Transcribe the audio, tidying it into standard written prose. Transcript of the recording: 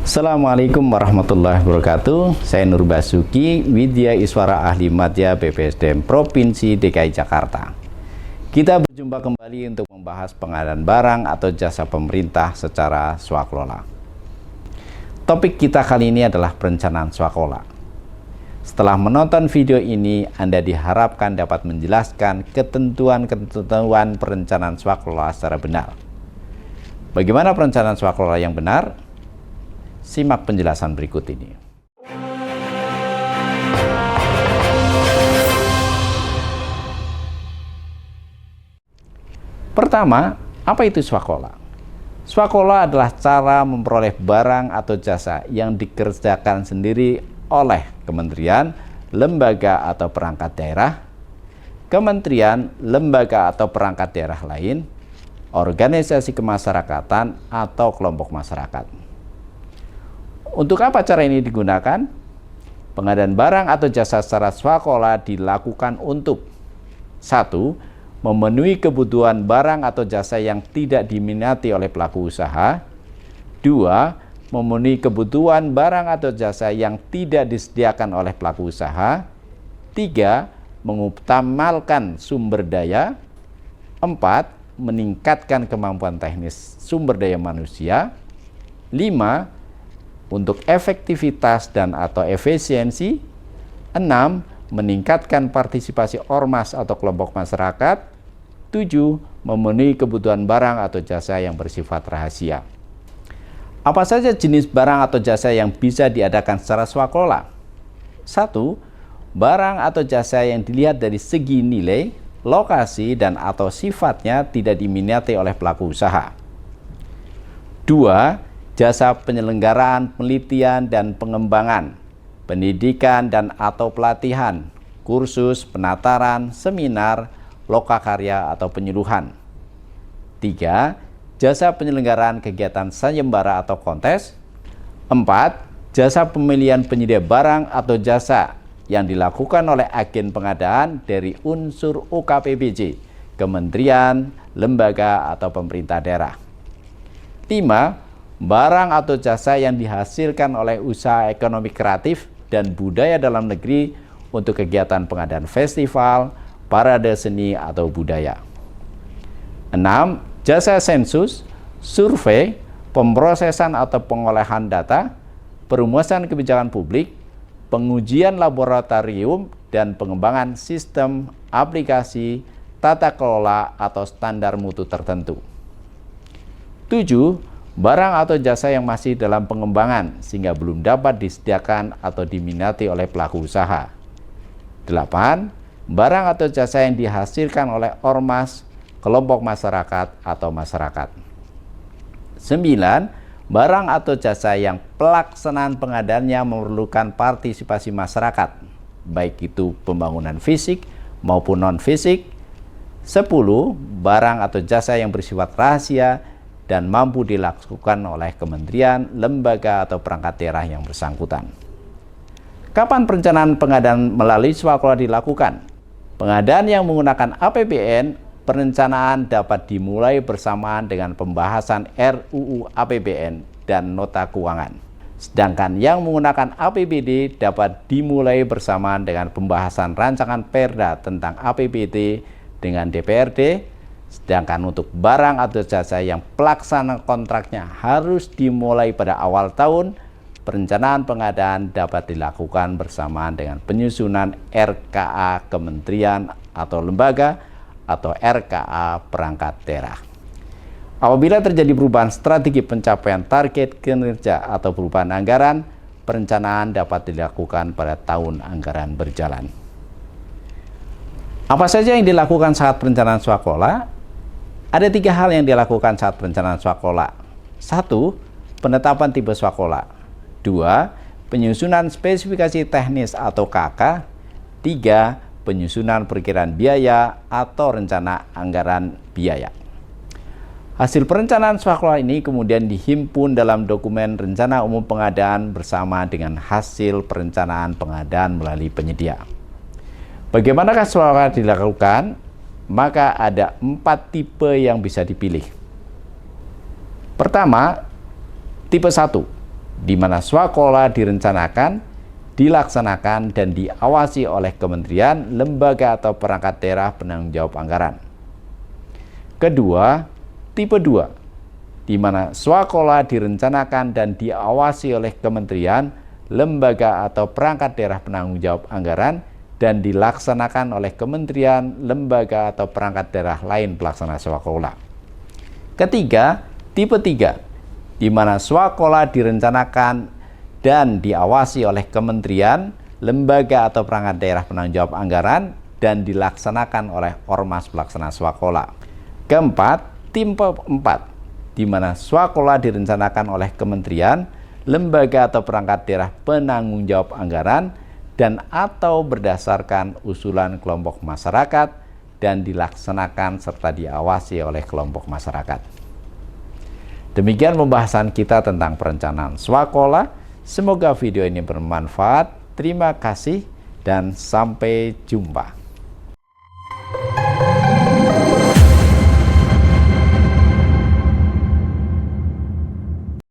Assalamualaikum warahmatullahi wabarakatuh. Saya Nur Basuki, Widya Iswara Ahli Madya BPSDM Provinsi DKI Jakarta. Kita berjumpa kembali untuk membahas pengadaan barang atau jasa pemerintah secara swakelola. Topik kita kali ini adalah perencanaan swakelola. Setelah menonton video ini, Anda diharapkan dapat menjelaskan ketentuan-ketentuan perencanaan swakelola secara benar. Bagaimana perencanaan swakelola yang benar? Simak penjelasan berikut ini. Pertama, apa itu swakelola? Swakelola adalah cara memperoleh barang atau jasa yang dikerjakan sendiri oleh kementerian, lembaga atau perangkat daerah, kementerian, lembaga atau perangkat daerah lain, organisasi kemasyarakatan atau kelompok masyarakat. Untuk apa cara ini digunakan? Pengadaan barang atau jasa secara swakelola dilakukan untuk 1. Memenuhi kebutuhan barang atau jasa yang tidak diminati oleh pelaku usaha. 2. Memenuhi kebutuhan barang atau jasa yang tidak disediakan oleh pelaku usaha. 3. Mengoptimalkan sumber daya. 4. Meningkatkan kemampuan teknis sumber daya manusia. 5. Untuk efektivitas dan atau efisiensi. 6. Meningkatkan partisipasi ormas atau kelompok masyarakat. 7. Memenuhi kebutuhan barang atau jasa yang bersifat rahasia. Apa saja jenis barang atau jasa yang bisa diadakan secara swakelola? 1. Barang atau jasa yang dilihat dari segi nilai, lokasi, dan atau sifatnya tidak diminati oleh pelaku usaha. 2. Jasa penyelenggaraan penelitian dan pengembangan, pendidikan dan atau pelatihan, kursus, penataran, seminar, lokakarya atau penyuluhan. 3. Jasa penyelenggaraan kegiatan sayembara atau kontes. 4. Jasa pemilihan penyedia barang atau jasa yang dilakukan oleh agen pengadaan dari unsur UKPBJ, kementerian, lembaga atau pemerintah daerah. 5. Barang atau jasa yang dihasilkan oleh usaha ekonomi kreatif dan budaya dalam negeri untuk kegiatan pengadaan festival, parade seni atau budaya. 6. Jasa sensus, survei, pemrosesan atau pengolahan data, perumusan kebijakan publik, pengujian laboratorium, dan pengembangan sistem, aplikasi, tata kelola atau standar mutu tertentu. 7. Barang atau jasa yang masih dalam pengembangan sehingga belum dapat disediakan atau diminati oleh pelaku usaha. 8. Barang atau jasa yang dihasilkan oleh ormas, kelompok masyarakat atau masyarakat. 9. Barang atau jasa yang pelaksanaan pengadaannya memerlukan partisipasi masyarakat, baik itu pembangunan fisik maupun non-fisik. 10. Barang atau jasa yang bersifat rahasia dan mampu dilakukan oleh kementerian, lembaga, atau perangkat daerah yang bersangkutan. Kapan perencanaan pengadaan melalui swakelola dilakukan? Pengadaan yang menggunakan APBN, perencanaan dapat dimulai bersamaan dengan pembahasan RUU APBN dan nota keuangan. Sedangkan yang menggunakan APBD dapat dimulai bersamaan dengan pembahasan rancangan Perda tentang APBD dengan DPRD. Sedangkan untuk barang atau jasa yang pelaksanaan kontraknya harus dimulai pada awal tahun, perencanaan pengadaan dapat dilakukan bersamaan dengan penyusunan RKA kementerian atau lembaga atau RKA perangkat daerah. Apabila terjadi perubahan strategi pencapaian target kinerja atau perubahan anggaran, perencanaan dapat dilakukan pada tahun anggaran berjalan. Apa saja yang dilakukan saat perencanaan swakelola? Ada 3 hal yang dilakukan saat perencanaan swakelola. 1. Penetapan tipe swakelola. 2. Penyusunan spesifikasi teknis atau KK. 3. Penyusunan perkiraan biaya atau rencana anggaran biaya. Hasil perencanaan swakelola ini kemudian dihimpun dalam dokumen rencana umum pengadaan bersama dengan hasil perencanaan pengadaan melalui penyedia. Bagaimanakah swakelola dilakukan? Maka ada 4 tipe yang bisa dipilih. Pertama, tipe 1, di mana swakelola direncanakan, dilaksanakan, dan diawasi oleh kementerian, lembaga, atau perangkat daerah penanggung jawab anggaran. Kedua, tipe 2, di mana swakelola direncanakan dan diawasi oleh kementerian, lembaga, atau perangkat daerah penanggung jawab anggaran, dan dilaksanakan oleh kementerian, lembaga, atau perangkat daerah lain pelaksana swakelola. Ketiga, tipe 3, di mana swakelola direncanakan dan diawasi oleh kementerian, lembaga, atau perangkat daerah penanggung jawab anggaran, dan dilaksanakan oleh ormas pelaksana swakelola. Keempat, tipe 4, di mana swakelola direncanakan oleh kementerian, lembaga, atau perangkat daerah penanggung jawab anggaran, dan atau berdasarkan usulan kelompok masyarakat, dan dilaksanakan serta diawasi oleh kelompok masyarakat. Demikian pembahasan kita tentang perencanaan swakelola. Semoga video ini bermanfaat. Terima kasih dan sampai jumpa.